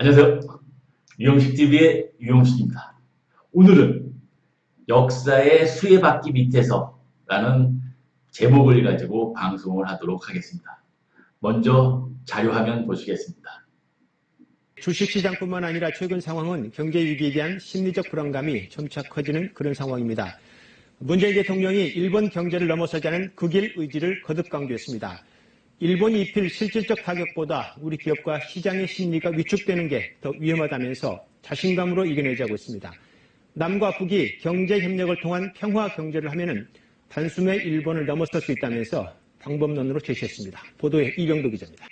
안녕하세요. 유영식TV의 유영식입니다. 오늘은 역사의 수레바퀴 밑에서 라는 제목을 가지고 방송을 하도록 하겠습니다. 먼저 자료화면 보시겠습니다. 주식시장뿐만 아니라 최근 상황은 경제 위기에 대한 심리적 불안감이 점차 커지는 그런 상황입니다. 문재인 대통령이 일본 경제를 넘어서자는 극일 의지를 거듭 강조했습니다. 일본이 입힐 실질적 타격보다 우리 기업과 시장의 심리가 위축되는 게 더 위험하다면서 자신감으로 이겨내자고 했습니다. 남과 북이 경제 협력을 통한 평화 경제를 하면은 단숨에 일본을 넘어설 수 있다면서 방법론으로 제시했습니다. 보도에 이병도 기자입니다.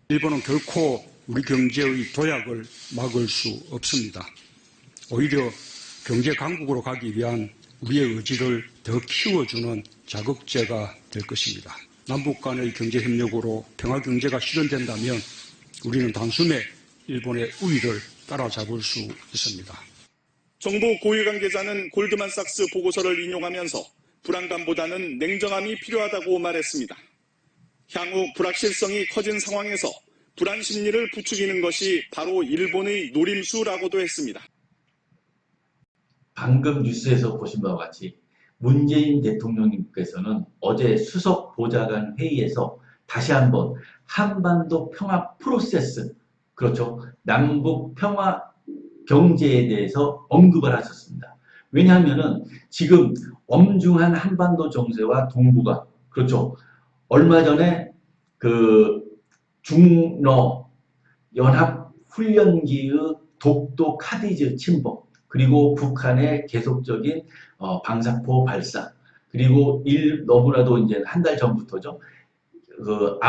일본은 결코 우리 경제의 도약을 막을 수 없습니다. 오히려 경제 강국으로 가기 위한 우리의 의지를 더 키워주는 자극제가 될 것입니다. 남북 간의 경제협력으로 평화경제가 실현된다면 우리는 단숨에 일본의 우위를 따라잡을 수 있습니다. 정부 고위 관계자는 골드만삭스 보고서를 인용하면서 불안감보다는 냉정함이 필요하다고 말했습니다. 향후 불확실성이 커진 상황에서 불안 심리를 부추기는 것이 바로 일본의 노림수라고도 했습니다. 방금 뉴스에서 보신 바와 같이 문재인 대통령님께서는 어제 수석 보좌관 회의에서 다시 한번 한반도 평화 프로세스, 그렇죠, 남북 평화 경제에 대해서 언급을 하셨습니다. 왜냐하면은 지금 엄중한 한반도 정세와 동북아, 그렇죠, 얼마 전에 그 중러 연합 훈련기의 독도 카디즈 침범, 그리고 북한의 계속적인 방사포 발사, 그리고 너무나도 이제 한 달 전부터죠, 그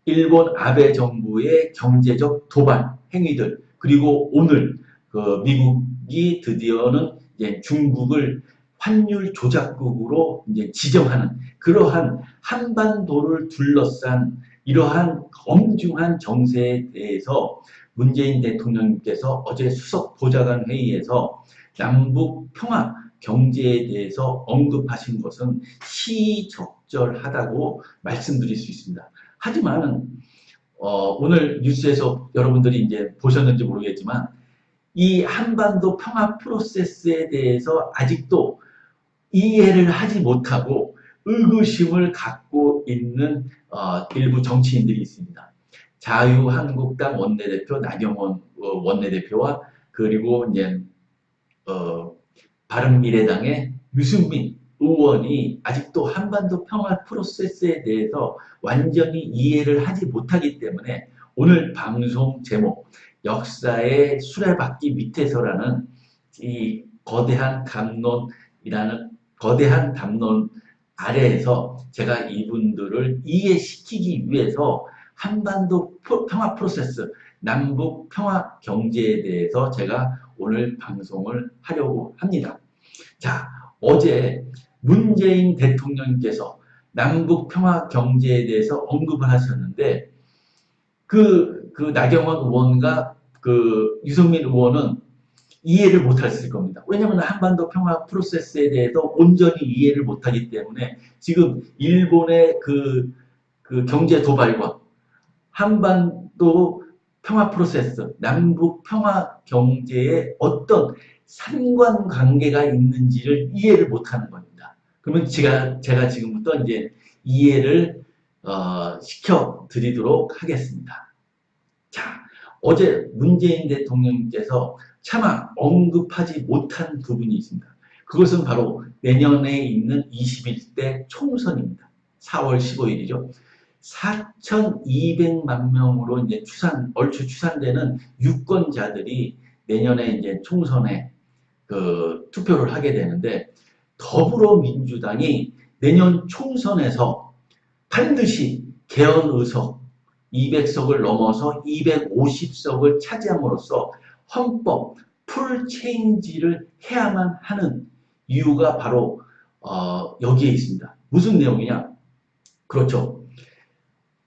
일본 아베 정부의 경제적 도발 행위들, 그리고 오늘 그 미국이 드디어는 이제 중국을 환율 조작국으로 이제 지정하는 그러한 한반도를 둘러싼 이러한 엄중한 정세에 대해서 문재인 대통령님께서 어제 수석 보좌관 회의에서 남북 평화 경제에 대해서 언급하신 것은 시적절하다고 말씀드릴 수 있습니다. 하지만 오늘 뉴스에서 여러분들이 이제 보셨는지 모르겠지만 이 한반도 평화 프로세스에 대해서 아직도 이해를 하지 못하고 의구심을 갖고 있는 일부 정치인들이 있습니다. 자유한국당 원내대표 나경원 원내대표와 그리고 이제 바른미래당의 유승민 의원이 아직도 한반도 평화 프로세스에 대해서 완전히 이해를 하지 못하기 때문에 오늘 방송 제목 역사의 수레바퀴 밑에서라는 이 거대한 담론 아래에서 제가 이분들을 이해시키기 위해서 한반도 평화 프로세스, 남북 평화 경제에 대해서 제가 오늘 방송을 하려고 합니다. 자, 어제 문재인 대통령님께서 남북 평화 경제에 대해서 언급을 하셨는데 그 나경원 의원과 그 유승민 의원은 이해를 못했을 겁니다. 왜냐하면 한반도 평화 프로세스에 대해서 온전히 이해를 못하기 때문에 지금 일본의 그 경제 도발과 한반도 평화 프로세스, 남북 평화 경제에 어떤 상관관계가 있는지를 이해를 못하는 겁니다. 그러면 제가 지금부터 이제 이해를 시켜드리도록 하겠습니다. 자, 어제 문재인 대통령님께서 차마 언급하지 못한 부분이 있습니다. 그것은 바로 내년에 있는 21대 총선입니다. 4월 15일이죠. 4,200만 명으로 이제 얼추 추산되는 유권자들이 내년에 이제 총선에 투표를 하게 되는데 더불어민주당이 내년 총선에서 반드시 개헌 의석 200석을 넘어서 250석을 차지함으로써 헌법 풀체인지를 해야만 하는 이유가 바로 여기에 있습니다. 무슨 내용이냐? 그렇죠.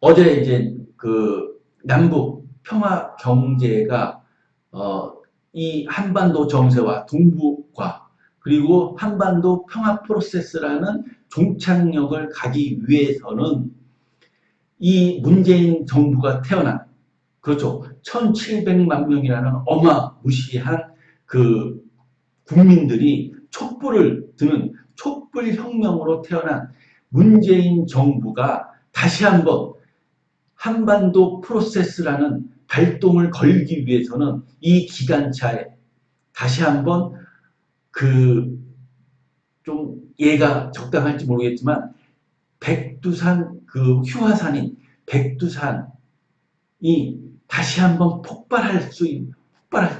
어제 이제 그 남북 평화 경제가 이 한반도 정세와 동북아 그리고 한반도 평화 프로세스라는 종착역을 가기 위해서는 이 문재인 정부가 태어난 그렇죠. 1700만 명이라는 어마무시한 그 국민들이 촛불을 드는 촛불혁명으로 태어난 문재인 정부가 다시 한번 한반도 프로세스라는 발동을 걸기 위해서는 이 기간차에 다시 한번 좀 얘가 적당할지 모르겠지만 백두산 휴화산인 백두산이 다시 한번 폭발할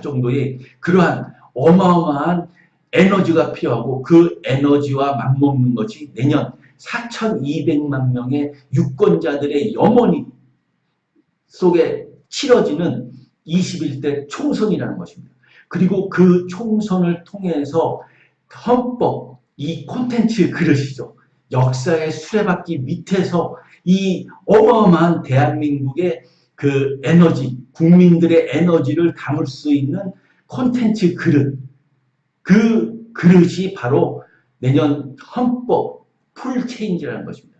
정도의 그러한 어마어마한 에너지가 필요하고 그 에너지와 맞먹는 것이 내년 4,200만 명의 유권자들의 염원이 속에 치러지는 21대 총선이라는 것입니다. 그리고 그 총선을 통해서 헌법, 이 콘텐츠 그릇이죠. 역사의 수레바퀴 밑에서 이 어마어마한 대한민국의 그 에너지, 국민들의 에너지를 담을 수 있는 콘텐츠 그릇, 그 그릇이 바로 내년 헌법 풀체인지라는 것입니다.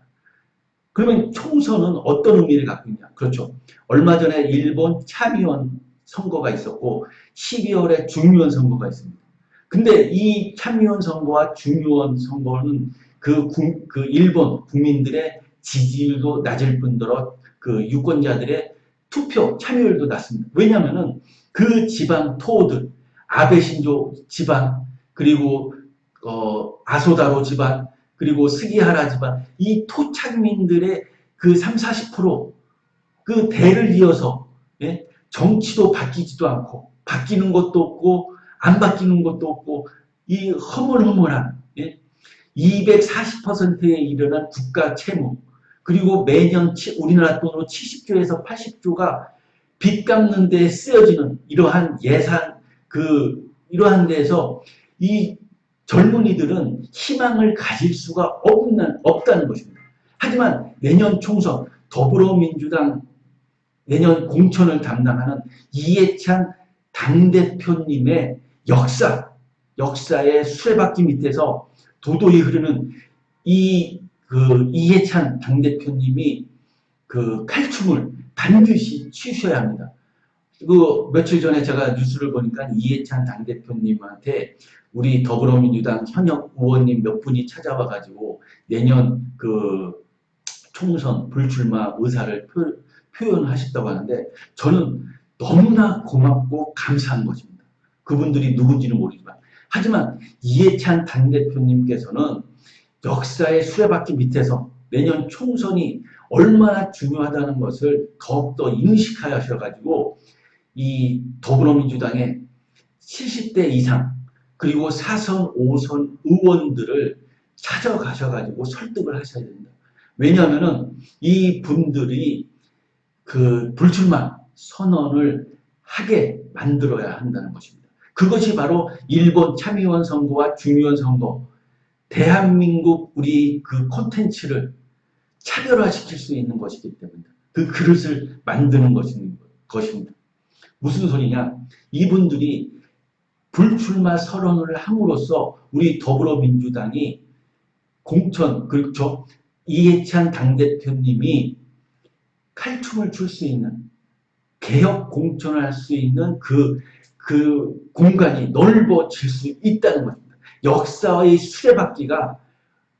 그러면 총선은 어떤 의미를 갖고 있냐? 그렇죠. 얼마 전에 일본 참의원 선거가 있었고 12월에 중의원 선거가 있습니다. 근데 이 참의원 선거와 중의원 선거는 그 일본 국민들의 지지율도 낮을 뿐더러 그 유권자들의 투표 참여율도 낮습니다. 왜냐하면은 그 지방 토호들, 아베 신조 집안, 그리고 아소다로 집안, 그리고 스기하라 집안, 이 토착민들의 그 30, 40%그 대를 이어서 예? 정치도 바뀌지도 않고 바뀌는 것도 없고 안 바뀌는 것도 없고 이 허물허물한 예? 240%에 이르는 국가 채무, 그리고 매년 우리나라 돈으로 70조에서 80조가 빚 갚는 데 쓰여지는 이러한 예산, 이러한 데서 이 젊은이들은 희망을 가질 수가 없다는 것입니다. 하지만 내년 총선, 더불어민주당 내년 공천을 담당하는 이해찬 당대표님의 역사의 수레바퀴 밑에서 도도히 흐르는 이해찬 당대표님이 칼춤을 반드시 추셔야 합니다. 며칠 전에 제가 뉴스를 보니까 이해찬 당대표님한테 우리 더불어민주당 현역 의원님 몇 분이 찾아와가지고 내년 총선 불출마 의사를 표현하셨다고 하는데 저는 너무나 고맙고 감사한 것입니다. 그분들이 누군지는 모르지만. 하지만 이해찬 당대표님께서는 역사의 수레바퀴 밑에서 내년 총선이 얼마나 중요하다는 것을 더욱더 인식하셔가지고 이 더불어민주당의 70대 이상 그리고 4선, 5선 의원들을 찾아가셔가지고 설득을 하셔야 됩니다. 왜냐하면은 이 분들이 불출마 선언을 하게 만들어야 한다는 것입니다. 그것이 바로 일본 참의원 선거와 중의원 선거, 대한민국 우리 콘텐츠를 차별화시킬 수 있는 것이기 때문입니다. 그 그릇을 만드는 것입니다. 무슨 소리냐? 이분들이 불출마 선언을 함으로써 우리 더불어민주당이 공천, 그렇죠? 이해찬 당대표님이 칼춤을 출 수 있는, 개혁 공천을 할 수 있는 그 공간이 넓어질 수 있다는 것입니다. 역사의 수레바퀴가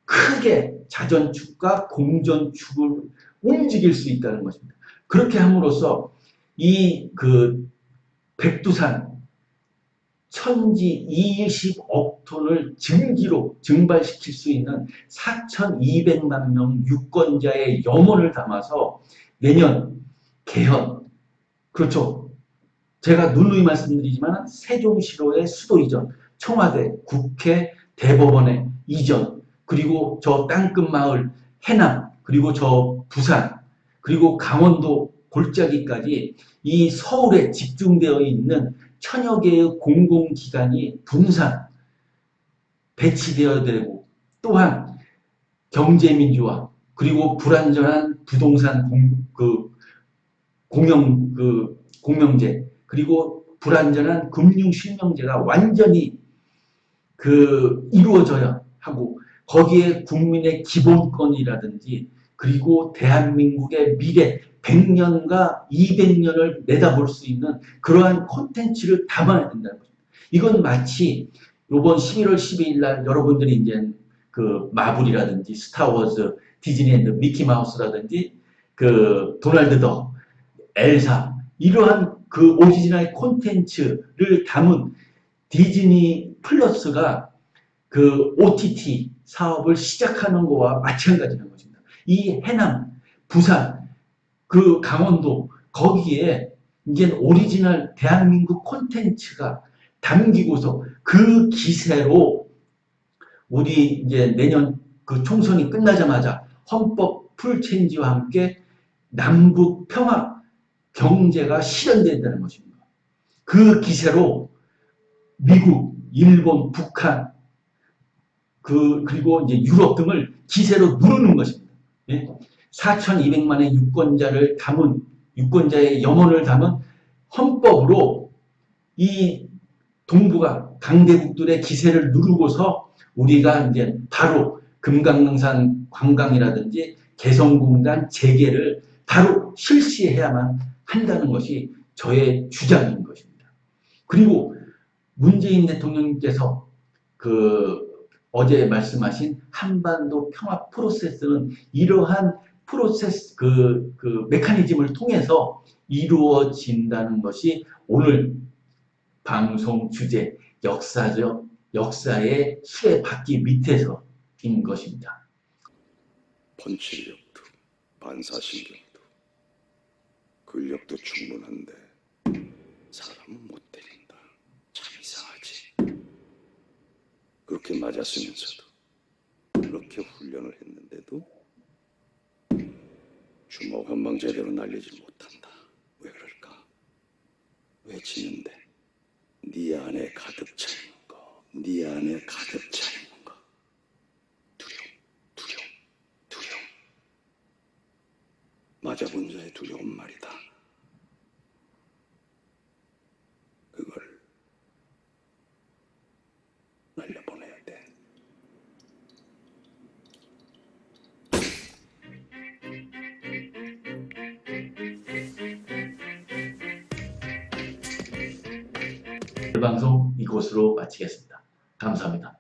크게 자전축과 공전축을 움직일 수 있다는 것입니다. 그렇게 함으로써 백두산 천지 20억 톤을 증기로 증발시킬 수 있는 4,200만 명 유권자의 염원을 담아서 내년 개헌, 그렇죠. 제가 누누이 말씀드리지만 세종시로의 수도 이전, 청와대, 국회, 대법원의 이전, 그리고 저 땅끝 마을 해남, 그리고 저 부산, 그리고 강원도 골짜기까지 이 서울에 집중되어 있는 천여 개의 공공기관이 분산, 배치되어야 되고, 또한 경제민주화, 그리고 불완전한 부동산 공명제, 그리고 불완전한 금융실명제가 완전히 이루어져야 하고, 거기에 국민의 기본권이라든지, 그리고 대한민국의 미래, 100년과 200년을 내다볼 수 있는 그러한 콘텐츠를 담아야 된다는 거죠. 이건 마치 이번 11월 12일 날 여러분들이 이제 그 마블이라든지 스타워즈, 디즈니랜드, 미키마우스라든지 그 도널드 덕, 엘사 이러한 그 오리지널 콘텐츠를 담은 디즈니 플러스가 그 OTT 사업을 시작하는 거와 마찬가지라는 것입니다. 이 해남, 부산, 그 강원도 거기에 이제 오리지널 대한민국 콘텐츠가 담기고서 그 기세로 우리 이제 내년 그 총선이 끝나자마자 헌법 풀체인지와 함께 남북 평화 경제가 실현된다는 것입니다. 그 기세로 미국, 일본, 북한, 그리고 이제 유럽 등을 기세로 누르는 것입니다. 예? 4,200만의 유권자를 담은, 유권자의 염원을 담은 헌법으로 이 동북아 강대국들의 기세를 누르고서 우리가 이제 바로 금강릉산 관광이라든지 개성공단 재개를 바로 실시해야만 한다는 것이 저의 주장인 것입니다. 그리고 문재인 대통령님께서 어제 말씀하신 한반도 평화 프로세스는 이러한 프로세스 메커니즘을 통해서 이루어진다는 것이 오늘 방송 주제 역사의 수레바퀴 밑에서인 것입니다. 번칠력도 반사신경도 근력도 충분한데 사람은 못 때린다. 참 이상하지. 그렇게 맞았으면서도 그렇게 훈련을 했는데도 주먹 한 방 제대로 날리지 못한다. 왜 그럴까? 왜 지는데? 네 안에 가득 차 있는 거, 네 안에 가득 차 있는 거. 두려움. 맞아본 자의 두려운 말이다. 그걸 날려보내야 돼. 방송 이곳으로 마치겠습니다. 감사합니다.